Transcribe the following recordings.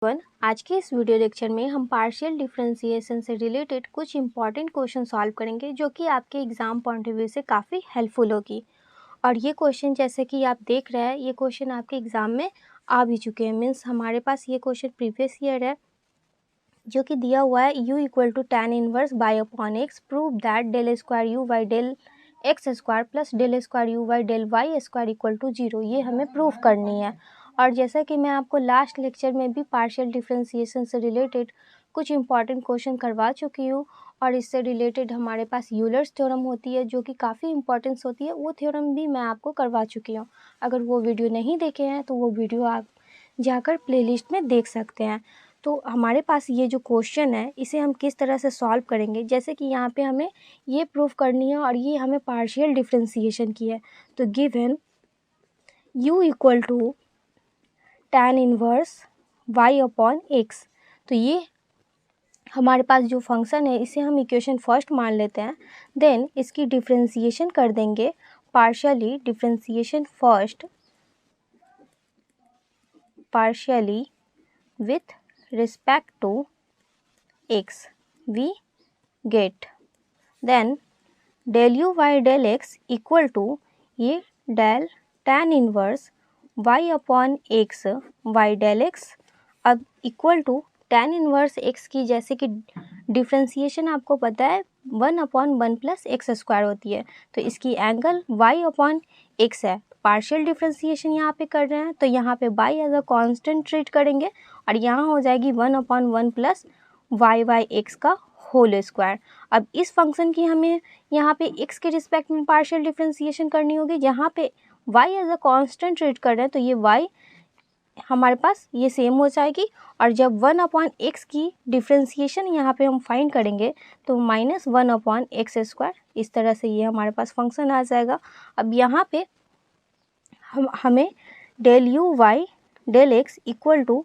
आज के इस वीडियो लेक्चर में हम पार्शियल डिफरेंशिएशन से रिलेटेड कुछ इंपॉर्टेंट क्वेश्चन सॉल्व करेंगे जो कि आपके एग्जाम पॉइंट ऑफ व्यू से काफ़ी हेल्पफुल होगी। और ये क्वेश्चन जैसे कि आप देख रहे हैं ये क्वेश्चन आपके एग्ज़ाम में आ भी चुके हैं। मीन्स हमारे पास ये क्वेश्चन प्रीवियस ईयर है जो कि दिया हुआ है u equal to tan inverse by upon x, prove that del square u by del x square plus del square u by del y square equal to 0। ये हमें प्रूव करनी है। और जैसा कि मैं आपको लास्ट लेक्चर में भी पार्शियल डिफरेंशिएशन से रिलेटेड कुछ इंपॉर्टेंट क्वेश्चन करवा चुकी हूँ और इससे रिलेटेड हमारे पास यूलर्स थ्योरम होती है जो कि काफ़ी इंपॉर्टेंस होती है, वो थ्योरम भी मैं आपको करवा चुकी हूँ। अगर वो वीडियो नहीं देखे हैं तो वो वीडियो आप जाकर प्लेलिस्ट में देख सकते हैं। तो हमारे पास ये जो क्वेश्चन है इसे हम किस तरह से सॉल्व करेंगे, जैसे कि यहाँ पे हमें ये प्रूफ करनी है और ये हमें पार्शियल डिफरेंशिएशन की है। तो given u equal to tan inverse y upon x, तो ये हमारे पास जो फंक्शन है इसे हम इक्वेशन फर्स्ट मान लेते हैं। देन इसकी डिफरेंशिएशन कर देंगे partially, differentiation first partially with respect to x, we get then del u by del x equal to ये del tan inverse y upon x y del x, अब equal to tan inverse x की जैसे कि differentiation आपको पता है 1/1 plus x square होती है, तो इसकी एंगल y अपॉन एक्स है। पार्शियल डिफरेंशिएशन यहाँ पे कर रहे हैं तो यहाँ पे y as a constant treat करेंगे और यहाँ हो जाएगी 1/1 प्लस वाई बाई एक्स का होल स्क्वायर। अब इस फंक्शन की हमें यहाँ पे x के रिस्पेक्ट में पार्शियल डिफरेंशिएशन करनी होगी, जहाँ पे y as a constant treat कर रहे हैं तो ये y हमारे पास ये सेम हो जाएगी। और जब 1/x की डिफरेंशिएशन यहाँ पे हम फाइंड करेंगे तो -1/x स्क्वायर, इस तरह से ये हमारे पास फंक्शन आ जाएगा। अब यहाँ पे हमें del u y del x equal to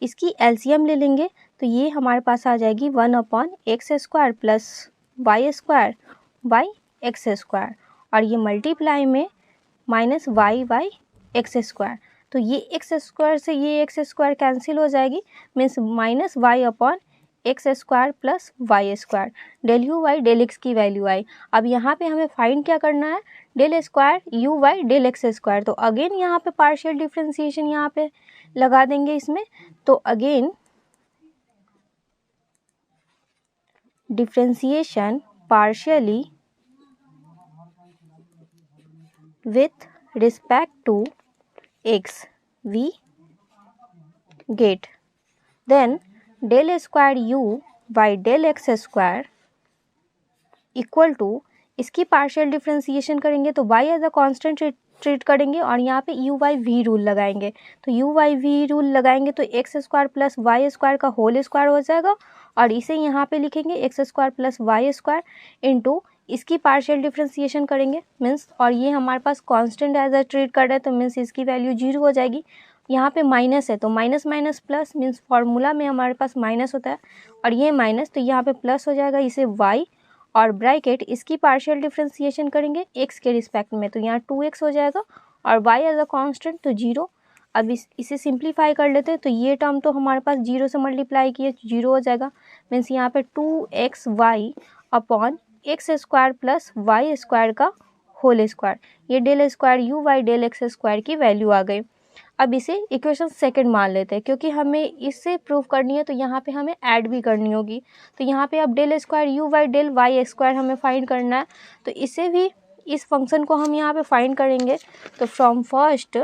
इसकी एलसीएम ले लेंगे तो ये हमारे पास आ जाएगी 1/x square plus y square by x square, और ये मल्टीप्लाई में minus y by x square, तो ये एक्स स्क्वायर से ये एक्स स्क्वायर कैंसिल हो जाएगी, means minus y upon x square plus y square, del u y del x की वैल्यू आई। अब यहाँ पे हमें फाइंड क्या करना है, del square u y del x square, तो अगेन यहाँ पे पार्शियल डिफरेंशिएशन यहाँ पे लगा देंगे इसमें, तो again differentiation partially with respect to x, we get then del square u by del x square equal to इसकी पार्शियल डिफरेंशिएशन करेंगे तो y as a constant treat करेंगे और यहाँ पे यू वाई वी रूल लगाएंगे, तो यू वाई वी रूल लगाएंगे तो x square plus y square का होल स्क्वायर हो जाएगा, और इसे यहाँ पे लिखेंगे x square plus y square into इसकी पार्शियल डिफरेंशिएशन करेंगे मीन्स, और ये हमारे पास कांस्टेंट एज अ ट्रीट कर रहे हैं तो मीन्स इसकी वैल्यू 0 हो जाएगी। यहाँ पे माइनस है तो minus minus plus means formula में हमारे पास माइनस होता है और ये माइनस, तो यहाँ पे प्लस हो जाएगा, इसे y और ब्रैकेट इसकी पार्शियल डिफरेंशिएशन करेंगे x के रिस्पेक्ट में तो यहाँ 2x हो जाएगा और y एज अ कांस्टेंट तो 0। अब इसे सिंप्लीफाई कर लेते हैं तो ये टर्म तो हमारे पास 0 से मल्टीप्लाई किए 0 हो जाएगा, मीन्स यहाँ पे 2xy upon x square plus y square का होल स्क्वायर, ये del square u y del x square की वैल्यू आ गई। अब इसे इक्वेशन सेकंड मान लेते हैं क्योंकि हमें इससे प्रूव करनी है तो यहाँ पे हमें ऐड भी करनी होगी, तो यहाँ पे अब del square u by del y square हमें फाइंड करना है, तो इसे भी इस फंक्शन को हम यहाँ पे फाइंड करेंगे। तो फ्रॉम फर्स्ट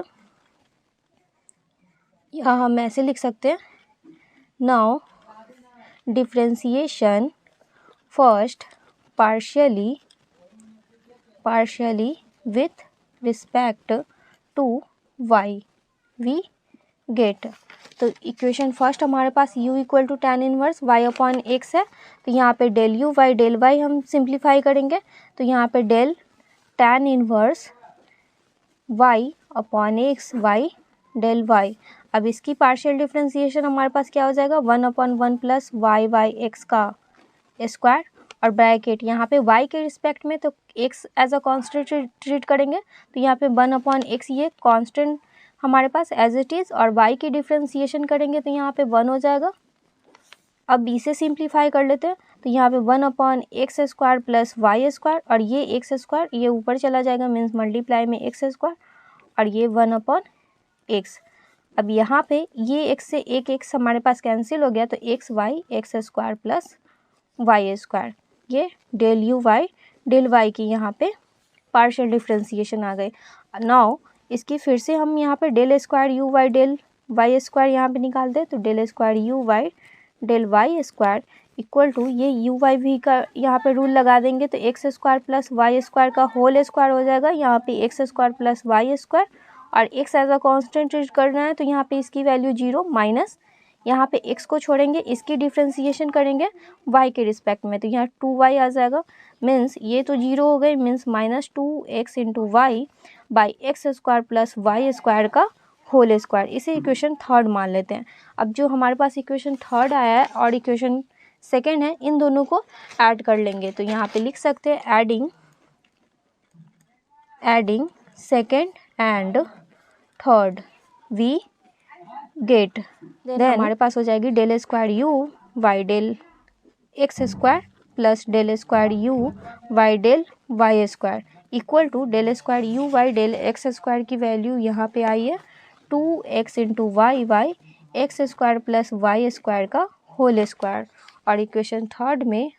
यहाँ हम ऐसे लिख सकते हैं, now differentiation first partially with respect to y, we get, तो इक्वेशन फर्स्ट हमारे पास u equal to tan inverse y upon x है, तो यहाँ पे del u by del y हम सिंप्लीफाई करेंगे तो यहाँ पे del tan inverse y upon x y del y. अब इसकी पार्शियल डिफरेंशिएशन हमारे पास क्या हो जाएगा 1/1 प्लस वाई बाई एक्स का स्क्वायर और ब्रैकेट यहाँ पे y के रिस्पेक्ट में तो x as a constant treat करेंगे तो यहाँ पे 1/x ये कांस्टेंट हमारे पास एज इट इज़, और y की डिफ्रेंसिएशन करेंगे तो यहाँ पे 1 हो जाएगा। अब इसे सिंप्लीफाई कर लेते हैं, तो यहाँ पे 1/x² प्लस y², और ये x² ये ऊपर चला जाएगा, मीन्स मल्टीप्लाई में x², और ये 1/x। अब यहाँ पे ये x से एक x हमारे पास कैंसिल हो गया, तो x² प्लस y², ये del u y del y की यहाँ पे पार्शियल डिफ्रेंसिएशन आ गई। नाउ इसकी फिर से हम यहाँ पे del square u y del y² यहाँ पे निकालते हैं, तो del square u y del y² equal to ये u y v का यहाँ पे रूल लगा देंगे, तो x² प्लस y² का होल स्क्वायर हो जाएगा। यहाँ पे x² प्लस y², और x as a constant treat करना है, तो यहाँ पे इसकी वैल्यू 0 माइनस यहाँ पे x को छोड़ेंगे, इसकी डिफ्रेंसिएशन करेंगे y के रिस्पेक्ट में, तो यहाँ 2y आ जाएगा। मीन्स ये तो 0 हो गई, means -2x into y by x² plus y² का होल स्क्वायर। इसे इक्वेशन थर्ड मान लेते हैं। अब जो हमारे पास इक्वेशन थर्ड आया है और इक्वेशन सेकेंड है, इन दोनों को ऐड कर लेंगे, तो यहाँ पे लिख सकते हैं adding second and third we get, then हमारे पास हो जाएगी del square u y del x² plus del square u y del y² equal to del square u y del x² की वैल्यू यहाँ पे आई है 2x into y by x² plus y² का whole square. और equation third में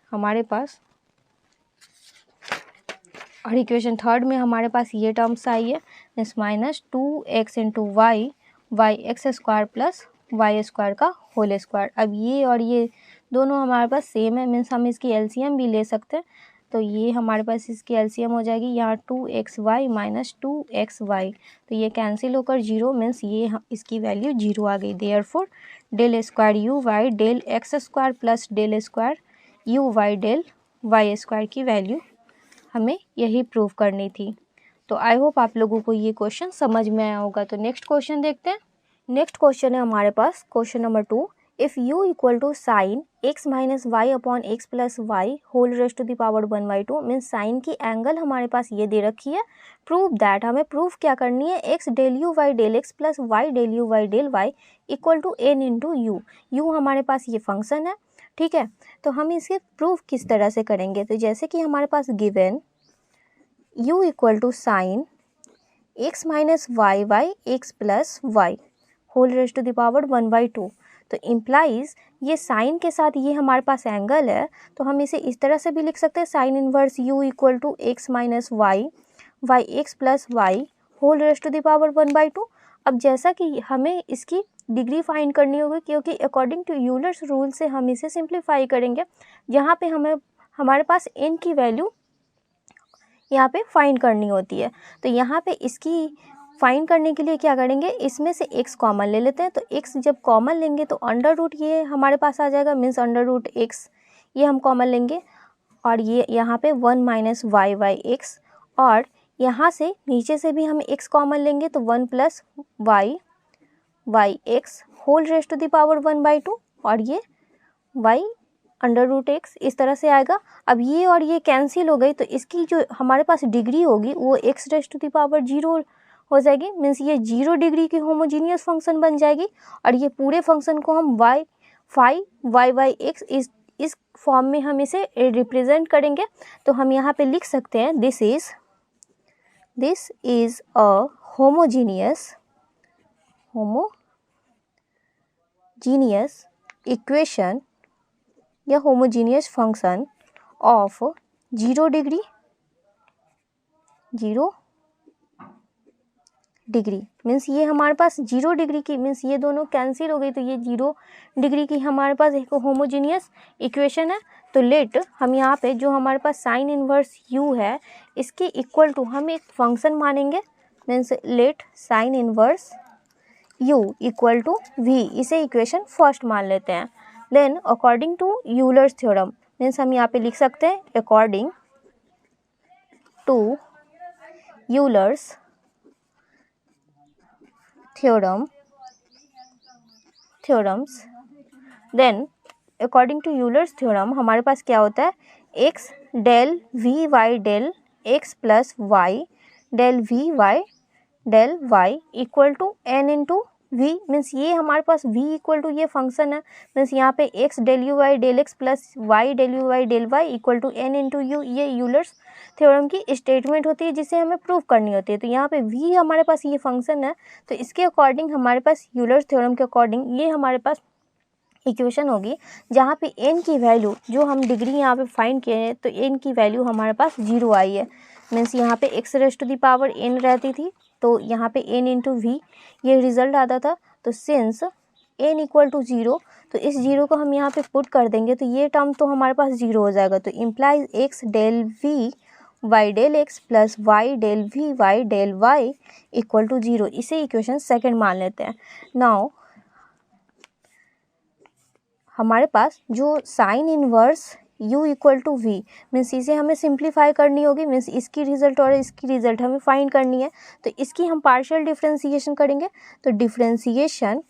हमारे पास ये टर्म्स आई है, इस -2x into y by x² plus y² का होल स्क्वायर। अब ये और ये दोनों हमारे पास सेम है, मीन्स हम इसकी एलसीएम भी ले सकते हैं, तो ये हमारे पास इसकी एलसीएम हो जाएगी यहाँ 2xy माइनस 2xy, तो ये कैंसिल होकर 0, मीन्स ये इसकी वैल्यू 0 आ गई। Therefore del square u y del x² plus del square u y del y² की वैल्यू हमें यही प्रूव करनी थी। तो आई होप आप लोगों को ये क्वेश्चन समझ में आया होगा। तो नेक्स्ट क्वेश्चन देखते हैं। नेक्स्ट क्वेश्चन है हमारे पास question number 2। If u equal to sine x minus y upon x plus y whole raised to the power 1/2, means sine की एंगल हमारे पास ये दे रखी है। प्रूव दैट, हमें प्रूफ क्या करनी है, x del u y del x plus y del u y del y equal to n into u. U हमारे पास ये फंक्शन है, ठीक है। तो हम इसके प्रूफ किस तरह से करेंगे, तो जैसे कि हमारे पास given u equal to sine x minus y by x plus y whole raised to the power 1/2, तो इम्प्लाइज ये साइन के साथ ये हमारे पास एंगल है, तो हम इसे इस तरह से भी लिख सकते हैं sine inverse u equal to x minus y by x plus y whole raised to the power 1/2। अब जैसा कि हमें इसकी डिग्री फाइंड करनी होगी, क्योंकि अकॉर्डिंग टू यूलर्स रूल से हम इसे सिंप्लीफाई करेंगे, जहाँ पे हमारे पास n की वैल्यू यहाँ पे फाइंड करनी होती है। तो यहाँ पे इसकी फाइंड करने के लिए क्या करेंगे, इसमें से x कॉमन ले लेते हैं, तो x जब कॉमन लेंगे तो अंडर रूट ये हमारे पास आ जाएगा, मीन्स अंडर रूट x ये हम कॉमन लेंगे, और ये यहाँ पे 1 माइनस वाई बाई एक्स, और यहाँ से नीचे से भी हम x कॉमन लेंगे तो 1 plus y by x whole raised to the power 1/2, और ये y अंडर रूट एक्स इस तरह से आएगा। अब ये और ये कैंसिल हो गई, तो इसकी जो हमारे पास डिग्री होगी वो x raised to the power 0 हो जाएगी, मीन्स ये 0 डिग्री की होमोजीनियस फंक्शन बन जाएगी। और ये पूरे फंक्शन को हम वाई बाई एक्स इस फॉर्म में हम इसे रिप्रेजेंट करेंगे। तो हम यहाँ पे लिख सकते हैं this is a homogeneous equation या homogeneous function of 0 degree means ये हमारे पास 0 डिग्री की, मीन्स ये दोनों कैंसिल हो गई, तो ये 0 डिग्री की हमारे पास एक होमोजीनियस इक्वेशन है। तो लेट हम यहाँ पे जो हमारे पास साइन इनवर्स u है इसके इक्वल टू हम एक फंक्शन मानेंगे, means let sine inverse u equal to v, इसे इक्वेशन फर्स्ट मान लेते हैं। Then according to Euler's theorem, means हम यहाँ पे लिख सकते हैं according to Euler's theorems, then according to Euler's theorem हमारे पास क्या होता है, x del v y del x plus y del v y del y equal to n into v, means ये हमारे पास v इक्वल टू ये function है, मीन्स यहाँ पे x del u y del x plus y del u y del y equal to n into u, ये Euler's theorem की statement होती है जिसे हमें प्रूव करनी होती है। तो यहाँ पे v हमारे पास ये फंक्शन है, तो इसके अकॉर्डिंग हमारे पास यूलर्स थ्योरम के अकॉर्डिंग ये हमारे पास इक्वेशन होगी जहाँ पे n की वैल्यू जो हम डिग्री यहाँ पे फाइंड किए हैं, तो n की वैल्यू हमारे पास 0 आई है, मीन्स यहाँ पे x raise to the power n रहती थी, तो यहाँ पे n इंटू वी ये रिजल्ट आता था। तो सिंस n इक्वल टू 0, तो इस 0 को हम यहाँ पे पुट कर देंगे तो ये टर्म तो हमारे पास 0 हो जाएगा। तो implies x del v y del x plus y del v y del y equal to 0, इसे इक्वेशन सेकेंड मान लेते हैं। नाउ हमारे पास जो sine inverse u equal to v, means इसे हमें सिंप्लीफाई करनी होगी, मीन्स इसकी रिजल्ट और इसकी रिजल्ट हमें फाइंड करनी है। तो इसकी हम पार्शियल डिफ्रेंसिएशन करेंगे, तो differentiation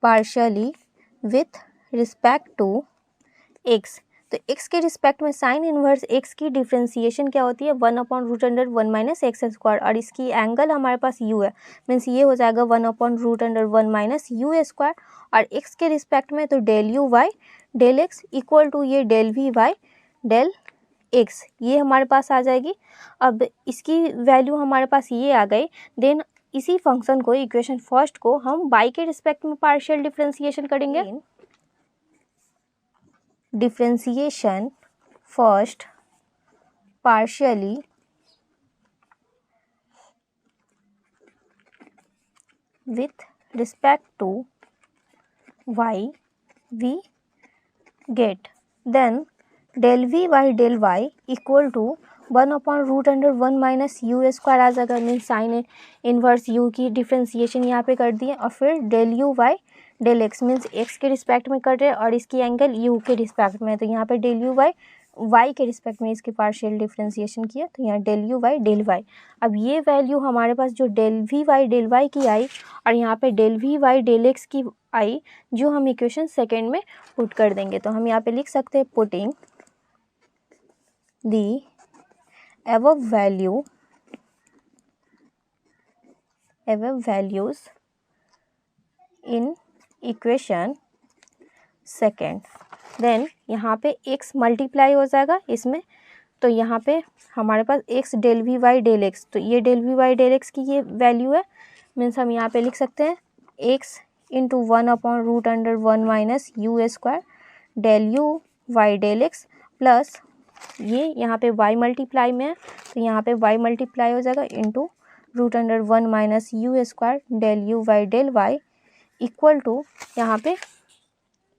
partially with respect to x, तो x के रिस्पेक्ट में साइन इनवर्स x की डिफ्रेंसिएशन क्या होती है, 1/√1 माइनस एक्स स्क्वायर, और इसकी एंगल हमारे पास u है, मीन्स ये हो जाएगा 1/√1 माइनस यू स्क्वायर, और x के रिस्पेक्ट में तो del u y del x equal to ये del v y del x, ये हमारे पास आ जाएगी। अब इसकी वैल्यू हमारे पास ये आ गई, देन इसी फंक्शन को इक्वेशन फर्स्ट को हम y के रिस्पेक्ट में पार्शियल डिफ्रेंसिएशन करेंगे। Differentiation first partially with respect to y we get then del v by del y equal to 1/√1 minus u square आ जाएगा, मीन साइन इनवर्स u की differentiation यहाँ पे कर दी है, और फिर del u y del x, means x के रिस्पेक्ट में कर रहे हैं और इसकी एंगल u के रिस्पेक्ट में, तो यहाँ पे डेल यू वाई y के रिस्पेक्ट में इसकी पार्शियल डिफ्रेंसिएशन किया, तो यहाँ del u y del y. अब ये वैल्यू हमारे पास जो del v y del y की आई और यहाँ पे del v y del x की आई, जो हम इक्वेशन सेकेंड में पुट कर देंगे, तो हम यहाँ पे लिख सकते हैं putting the above values in equation second, then यहाँ पे x मल्टीप्लाई हो जाएगा इसमें, तो यहाँ पे हमारे पास x del v y del x, तो ये del v y del x की ये वैल्यू है, मीन्स हम यहाँ पे लिख सकते हैं x into 1/√1 minus u square del u y del x plus ये यहाँ पे y मल्टीप्लाई में है, तो यहाँ पे y मल्टीप्लाई हो जाएगा into √1 minus u square del u y del y equal to, यहाँ पे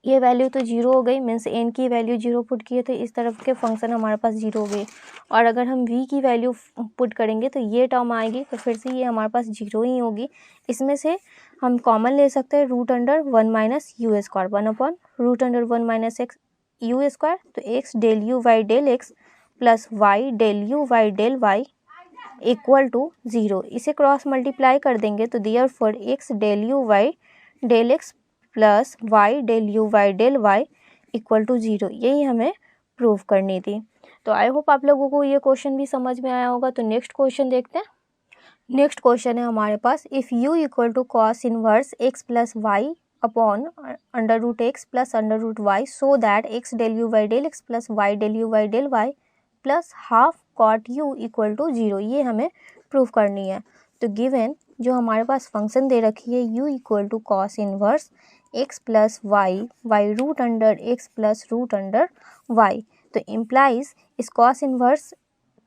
ये वैल्यू तो 0 हो गई, मीन्स n की वैल्यू 0 पुट किए तो इस तरफ के फंक्शन हमारे पास 0 हो गए, और अगर हम v की वैल्यू पुट करेंगे तो ये टर्म आएगी, तो फिर से ये हमारे पास 0 ही होगी। इसमें से हम कॉमन ले सकते हैं √1 minus u square 1/√1 minus x u square, तो x del u y del x plus y del u y del y equal to 0, इसे क्रॉस मल्टीप्लाई कर देंगे तो therefore x del u y del x plus y del u y del y equal to 0, यही हमें prove करनी थी। तो I hope आप लोगों को ये क्वेश्चन भी समझ में आया होगा। तो नेक्स्ट क्वेश्चन देखते हैं। नेक्स्ट क्वेश्चन है हमारे पास, if u equal to cos inverse x plus y upon √x plus √y so that x del u y del x plus y del u y del y plus half cot u equal to 0, ये हमें prove करनी है। तो given जो हमारे पास function दे रखी है u equal to cos inverse x plus y y root under x plus root under y, तो इम्प्लाइज इस कॉस इनवर्स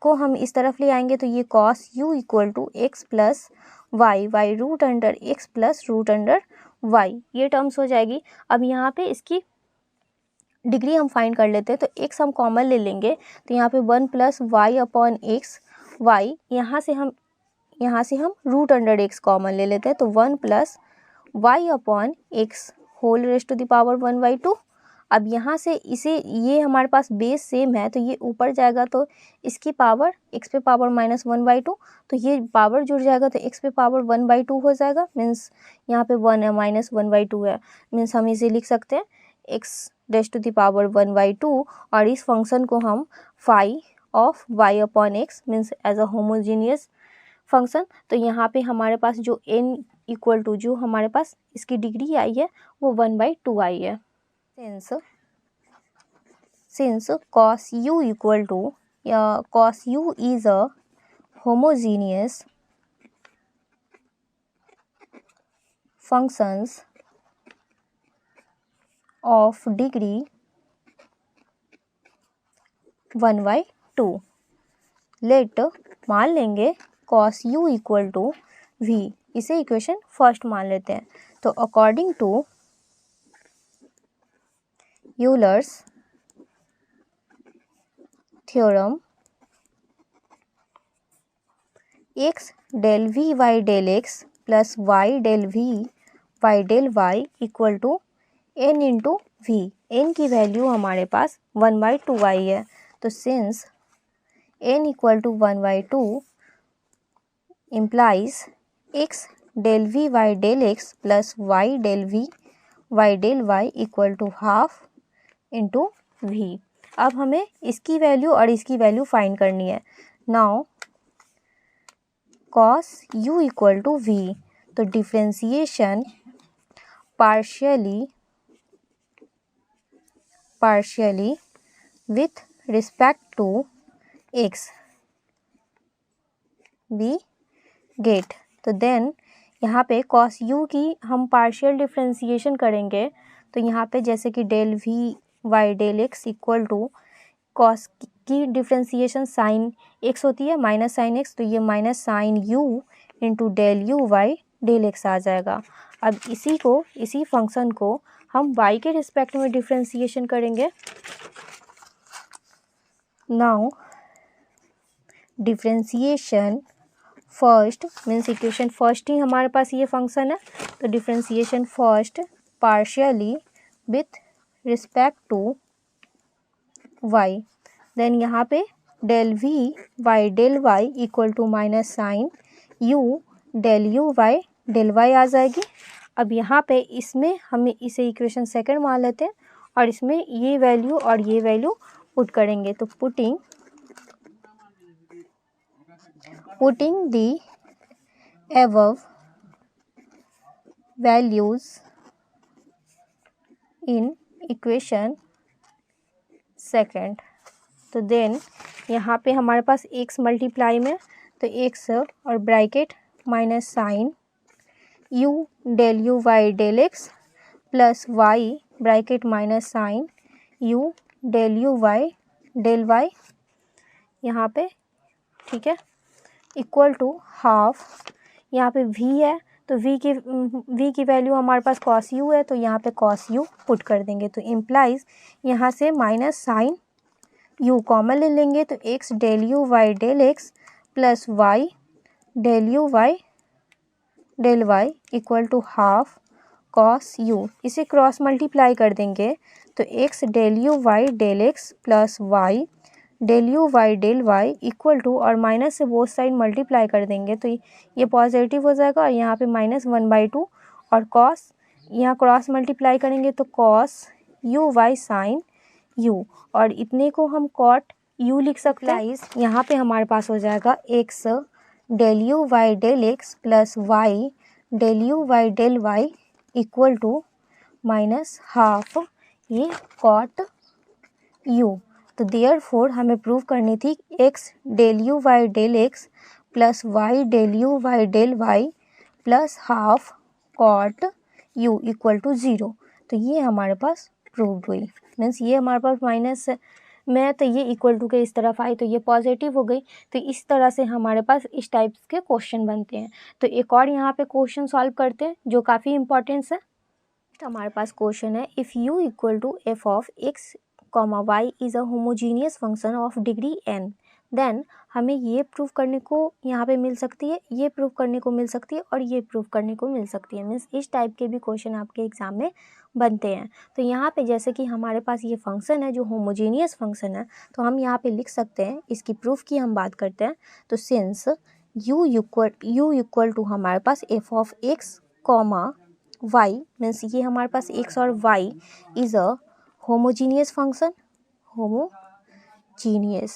को हम इस तरफ ले आएंगे, तो ये cos u equal to x plus y y root under x plus root under y, ये टर्म्स हो जाएगी। अब यहाँ पे इसकी डिग्री हम फाइंड कर लेते हैं, तो x हम कॉमन ले लेंगे, तो यहाँ पे 1 plus y upon x y, यहाँ से हम रूट अंडर एक्स कॉमन ले लेते हैं, तो 1 plus y upon x whole raise to the power 1/2। अब यहाँ से इसे ये हमारे पास बेस सेम है, तो ये ऊपर जाएगा तो इसकी पावर x पे पावर माइनस 1/2, तो ये पावर जुड़ जाएगा तो x पे पावर 1/2 हो जाएगा, मीन्स यहाँ पे 1 है माइनस 1/2 है, मीन्स हम इसे लिख सकते हैं x raise to the power 1/2, और इस फंक्शन को हम phi of y upon x means as a homogeneous function. तो यहाँ पे हमारे पास जो n इक्वल टू जो हमारे पास इसकी डिग्री आई है वो 1/2 आई है। Since cos u equal to cos u is a homogeneous functions of degree 1/2, let मान लेंगे cos u equal to v, इसे इक्वेशन फर्स्ट मान लेते हैं। तो according to Euler's theorem x del v y del x plus y del v y del y equal to n into v, n की वैल्यू हमारे पास 1/2 आई है। तो since n equal to 1/2 implies x del v y del x plus y del v y del y equal to half into v। अब हमें इसकी वैल्यू और इसकी वैल्यू फाइंड करनी है। Now cos u equal to v, तो differentiation partially with respect to x we get। तो then यहाँ पे cos u की हम पार्शियल डिफ्रेंसिएशन करेंगे। तो यहाँ पे जैसे कि del v y del x equal to cos की डिफ्रेंसिएशन साइन x होती है माइनस साइन x, तो ये minus sine u into del u y del x आ जाएगा। अब इसी फंक्शन को हम y के रिस्पेक्ट में डिफ्रेंसिएशन करेंगे। Now differentiation first means equation first ही हमारे पास ये फंक्शन है, तो differentiation first partially with respect to y, then यहाँ पे del v y del y equal to minus sine u del u y del y आ जाएगी। अब यहाँ पे इसमें हमें इसे इक्वेशन सेकंड मान लेते हैं और इसमें ये वैल्यू और ये वैल्यू पुट करेंगे। तो putting the above values in equation second, तो देन यहाँ पे हमारे पास x मल्टीप्लाई में, तो x और bracket minus sine u del u y del x plus y bracket minus sine u del u y del y यहाँ पे, ठीक है, इक्वल टू हाफ। यहाँ पे v है तो v की वैल्यू हमारे पास cos u है, तो यहाँ पे cos u पुट कर देंगे। तो इम्प्लाइज यहाँ से माइनस साइन u कॉमन ले लेंगे, तो x del u y del x plus y del u y del y equal to half cos u, इसे क्रॉस मल्टीप्लाई कर देंगे तो x del u y del x plus y del u y del y equal to, और minus से both side multiply कर देंगे तो ये पॉजिटिव हो जाएगा और यहाँ पे -1/2 और cos यहाँ क्रॉस मल्टीप्लाई करेंगे तो cos u y sine u, और इतने को हम cot u लिख सकते हैं। यहाँ पे हमारे पास हो जाएगा x del u y del x plus y del u y del y equal to minus half ये cot u। तो देयरफॉर हमें प्रूव करनी थी x del u y del x plus y del u y del y plus half cot u equal to 0। तो ये हमारे पास proved हुई, means ये हमारे पास माइनस में, तो ये इक्वल टू के इस तरफ आई तो ये पॉजिटिव हो गई। तो इस तरह से हमारे पास इस टाइप के क्वेश्चन बनते हैं। तो एक और यहाँ पे क्वेश्चन सॉल्व करते हैं जो काफ़ी इंपॉर्टेंस है। तो हमारे पास क्वेश्चन है, if u equal to f of x comma y is a homogeneous function of degree n, then हमें ये प्रूव करने को यहाँ पे मिल सकती है, ये प्रूव करने को मिल सकती है और ये प्रूव करने को मिल सकती है। मीन्स इस टाइप के भी क्वेश्चन आपके एग्जाम में बनते हैं। तो यहाँ पे जैसे कि हमारे पास ये फंक्शन है जो होमोजीनियस फंक्शन है, तो हम यहाँ पे लिख सकते हैं, इसकी प्रूफ की हम बात करते हैं। तो सिंस u इक्वल टू हमारे पास F of x comma y, means ये हमारे पास x और y is a homogeneous function, homogeneous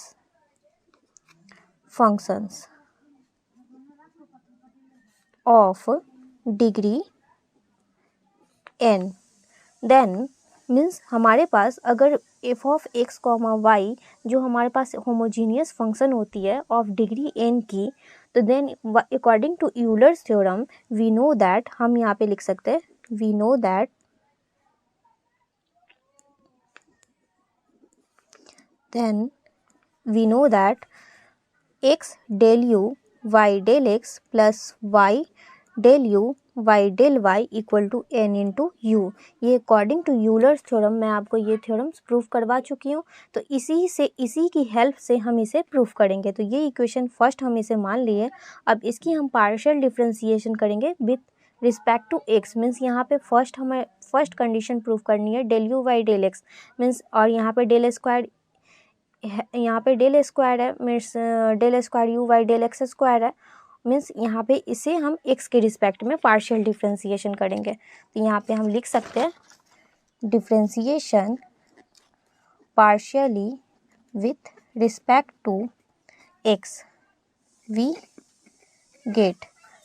functions of degree n, then means हमारे पास अगर f of x comma y जो हमारे पास होमोजीनियस फंक्शन होती है ऑफ डिग्री n की, तो then according to Euler's theorem we know that, हम यहाँ पे लिख सकते हैं we know that then we know that x del u y del x plus y del u y del y equal to n into u. ये according to Euler's theorem मैं आपको ये थ्योरम्स प्रूफ करवा चुकी हूँ, तो इसी की हेल्प से हम इसे प्रूफ करेंगे। तो ये इक्वेशन फर्स्ट हम इसे मान लिए। अब इसकी हम पार्शियल डिफरेंशिएशन करेंगे with respect to x, means यहाँ पे हमें फर्स्ट कंडीशन प्रूफ करनी है del u y del x means, और यहाँ पे डेल स्क्वायर है means del square u y del x square है मीन्स यहाँ पे इसे हम x के रिस्पेक्ट में पार्शियल डिफरेंशिएशन करेंगे। तो यहाँ पे हम लिख सकते हैं differentiation partially with respect to x we get,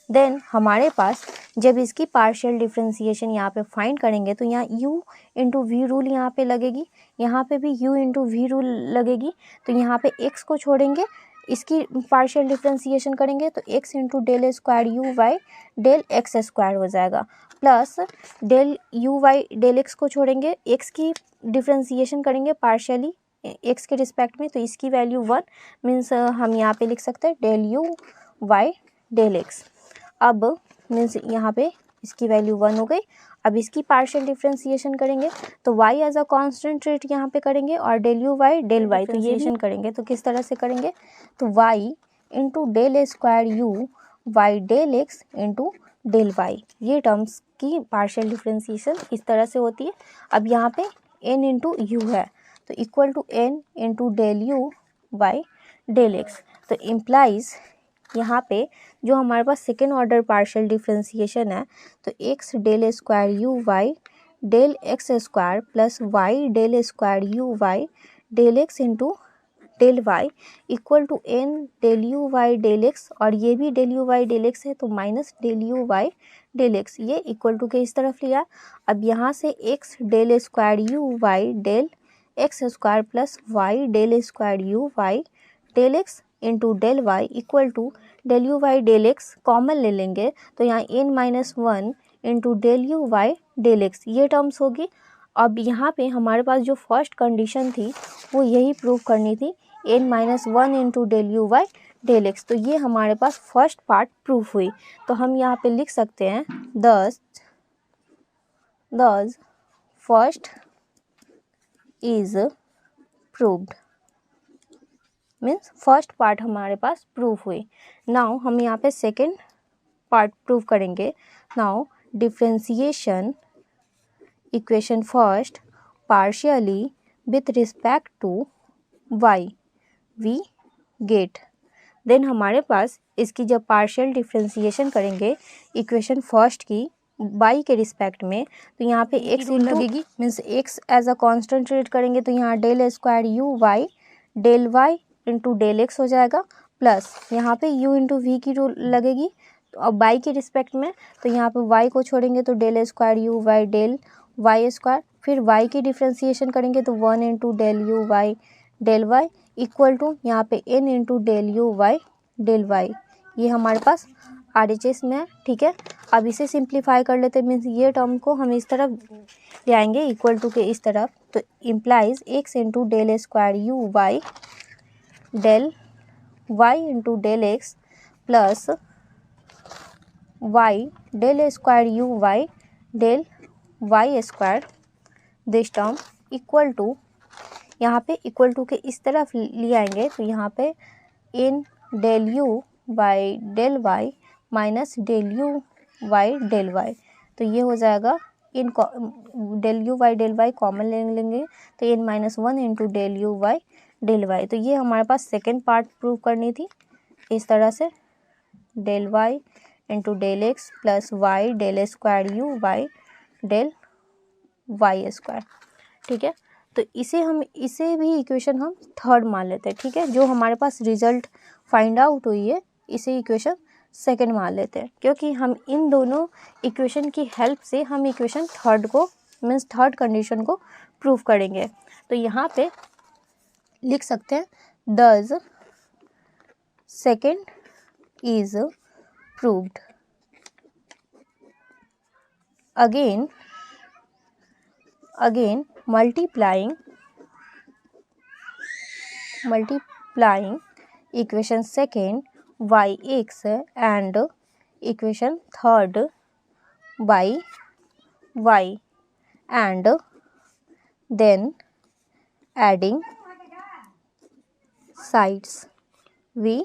then हमारे पास जब इसकी पार्शियल डिफरेंशिएशन यहाँ पे फाइंड करेंगे तो यहाँ u इंटू वी रूल यहाँ पे लगेगी, यहाँ पे भी u इंटू वी रूल लगेगी। तो यहाँ पे x को छोड़ेंगे, इसकी पार्शियल डिफरेंशिएशन करेंगे तो x into del square u y del x square हो जाएगा, plus del u y del x को छोड़ेंगे, x की डिफरेंशिएशन करेंगे पार्शियली x के रिस्पेक्ट में, तो इसकी वैल्यू 1 मीन्स हम यहाँ पे लिख सकते हैं del u y del x. अब मीन्स यहाँ पे इसकी वैल्यू 1 हो गई। अब इसकी पार्शियल डिफरेंशिएशन करेंगे तो y as a constant rate यहाँ पे करेंगे और del u y del y, तो ये भी करेंगे तो किस तरह से करेंगे, तो y into del square u y del x into del y, ये टर्म्स की पार्शियल डिफरेंशिएशन इस तरह से होती है। अब यहाँ पे n इंटू यू है तो equal to n into del u y del x, तो इम्प्लाइज यहाँ पे जो हमारे पास सेकेंड ऑर्डर पार्शियल डिफरेंशिएशन है तो x del square u y del x square plus y del square u y del x into del y equal to n del u y del x, और ये भी del u y del x है तो minus del u y del x, ये equal to के इस तरफ लिया। अब यहाँ से x del square u y del x square plus y del square u y del x into del y equal to del u y del x common ले लेंगे तो यहाँ n minus 1 into del u y del x ये terms होगी। अब यहाँ पे हमारे पास जो फर्स्ट कंडीशन थी वो यही प्रूव करनी थी n minus 1 into del u y del x, तो ये हमारे पास फर्स्ट पार्ट प्रूफ हुई। तो हम यहाँ पे लिख सकते हैं thus first is proved, means first part हमारे पास प्रूफ हुई। नाउ हम यहाँ पे सेकेंड पार्ट प्रूफ करेंगे। Now differentiation equation first partially with respect to y we get, then हमारे पास इसकी जब पार्शियल डिफरेंशिएशन करेंगे इक्वेशन फर्स्ट की y के रिस्पेक्ट में तो यहाँ पे x लगेगी means x as a constant rate करेंगे तो यहाँ del square u y del y into del x हो जाएगा, प्लस यहाँ पे u इंटू वी की रूल लगेगी तो अब y के रिस्पेक्ट में तो यहाँ पे y को छोड़ेंगे तो del square u y del y square, फिर y की डिफरेंशिएशन करेंगे तो 1 into del u y del y equal to यहाँ पे n into del u y del y, ये हमारे पास RHS में है। ठीक है, अब इसे सिंप्लीफाई कर लेते हैं मीन्स ये टर्म को हम इस तरफ ले आएंगे इक्वल टू के इस तरफ, तो implies x into del square u y del y into del x plus y del square u y del y square, this term equal to यहाँ पे इक्वल टू के इस तरफ ले आएंगे तो यहाँ पे n del u y del y minus del u y del y, तो ये हो जाएगा n del u y del y common ले लेंगे तो n minus 1 into del u y del y, तो ये हमारे पास सेकेंड पार्ट प्रूव करनी थी इस तरह से del y into del x plus y del square u y del y square. ठीक है, तो इसे भी इक्वेशन हम थर्ड मान लेते हैं। ठीक है, जो हमारे पास रिजल्ट फाइंड आउट हुई है, इसे इक्वेशन सेकंड मान लेते हैं, क्योंकि हम इन दोनों इक्वेशन की हेल्प से हम इक्वेशन थर्ड को मीन्स थर्ड कंडीशन को प्रूव करेंगे। तो यहाँ पे लिख सकते हैं does second is proved. Again multiplying equation second yx and equation third by y and then adding sides we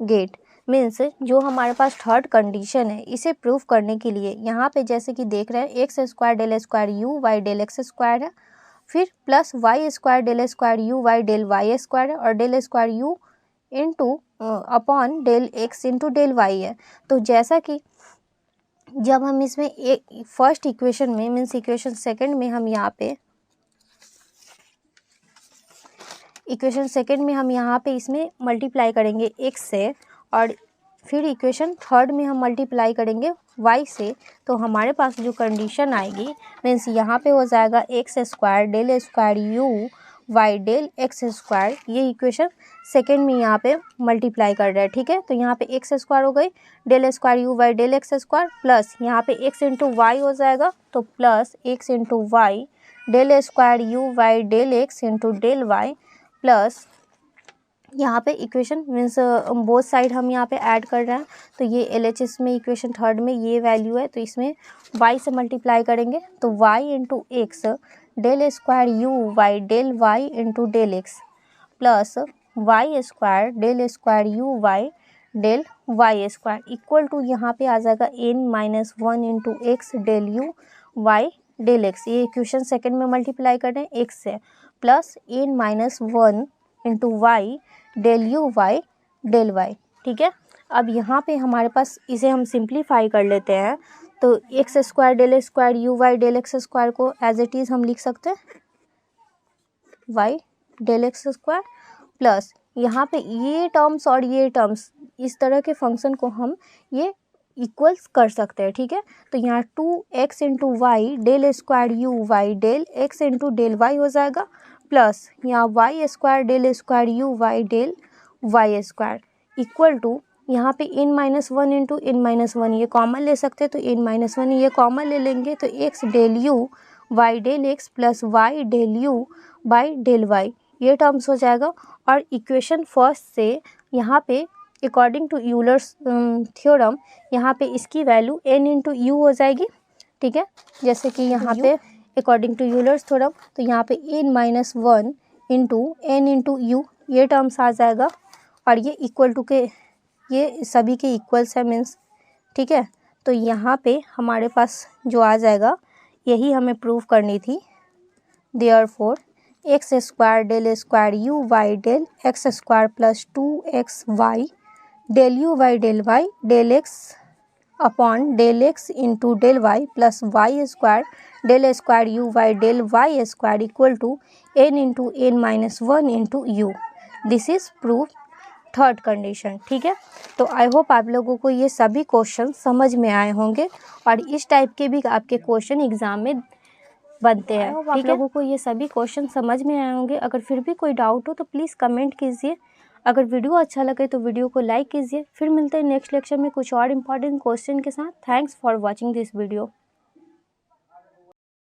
get means जो हमारे पास थर्ड कंडीशन है इसे प्रूव करने के लिए यहाँ पे जैसे कि देख रहे हैं x square del square u y del x square है, फिर plus y square del square u y del y square है और del square u into upon del x into del y है। तो जैसा कि जब हम इसमें एक फर्स्ट इक्वेशन में मीन्स इक्वेशन सेकेंड में हम यहाँ पे इसमें मल्टीप्लाई करेंगे x से और फिर इक्वेशन थर्ड में हम मल्टीप्लाई करेंगे y से, तो हमारे पास जो कंडीशन आएगी मीन्स यहाँ पे हो जाएगा x square del square u y del x square. ये इक्वेशन सेकेंड में यहाँ पे मल्टीप्लाई कर रहा है, ठीक है। तो यहाँ पे एक्स स्क्वायर हो गई del square u y del x square plus यहाँ पे एक्स इंटू वाई हो जाएगा, तो plus x into y del square u y del x into del y plus यहाँ पे इक्वेशन मीन्स बोथ साइड हम यहाँ पे ऐड कर रहे हैं। तो ये LHS में इक्वेशन थर्ड में ये वैल्यू है, तो इसमें y से मल्टीप्लाई करेंगे तो y into x del square u y del y into del x plus y square del square u y del y square equal to यहाँ पे आ जाएगा n-1 into x del u y del x. ये equation second में multiply कर रहे हैं x से plus n-1 into y del u y del y, ठीक है। अब यहाँ पे हमारे पास इसे हम सिंप्लीफाई कर लेते हैं, तो x square del square u y del x square को एज इट इज़ हम लिख सकते हैं y del x square plus यहाँ पे ये टर्म्स और ये टर्म्स इस तरह के फंक्शन को हम ये इक्वल्स कर सकते हैं, ठीक है। तो यहाँ 2x into y del square u y del x into del y हो जाएगा प्लस यहाँ y square del square u y del y square equal to यहाँ पे n-1 इंटू n-1 ये कॉमन ले सकते हैं, तो n-1 ये कॉमन ले लेंगे तो x del u y del x plus y del u by del y ये टर्म्स हो जाएगा। और इक्वेशन फर्स्ट से यहाँ पे अकॉर्डिंग टू यूलर्स थ्योरम यहाँ पे इसकी वैल्यू n इंटू यू हो जाएगी, ठीक है। जैसे कि यहाँ पे अकॉर्डिंग टू यूलर्स थ्योरम तो यहाँ पे n-1 into n into u ये टर्म्स आ जाएगा और ये इक्वल टू के ये सभी के इक्वल्स है मीन्स, ठीक है। तो यहाँ पे हमारे पास जो आ जाएगा यही हमें प्रूव करनी थी। Therefore x square del square u y del x square plus 2xy del u y del y del x upon del x into del y plus y square del square u y del y square equal to n into n-1 into u. This is proof third condition, ठीक है। तो I hope आप लोगों को ये सभी question समझ में आए होंगे और इस टाइप के भी आपके क्वेश्चन एग्जाम में बनते हैं, ठीक है। आप लोगों को ये सभी क्वेश्चन समझ में आए होंगे। अगर फिर भी कोई डाउट हो तो प्लीज़ कमेंट कीजिए। अगर वीडियो अच्छा लगे तो वीडियो को लाइक कीजिए। फिर मिलते हैं नेक्स्ट लेक्चर में कुछ और इम्पॉर्टेंट क्वेश्चन के साथ। Thanks for watching this video.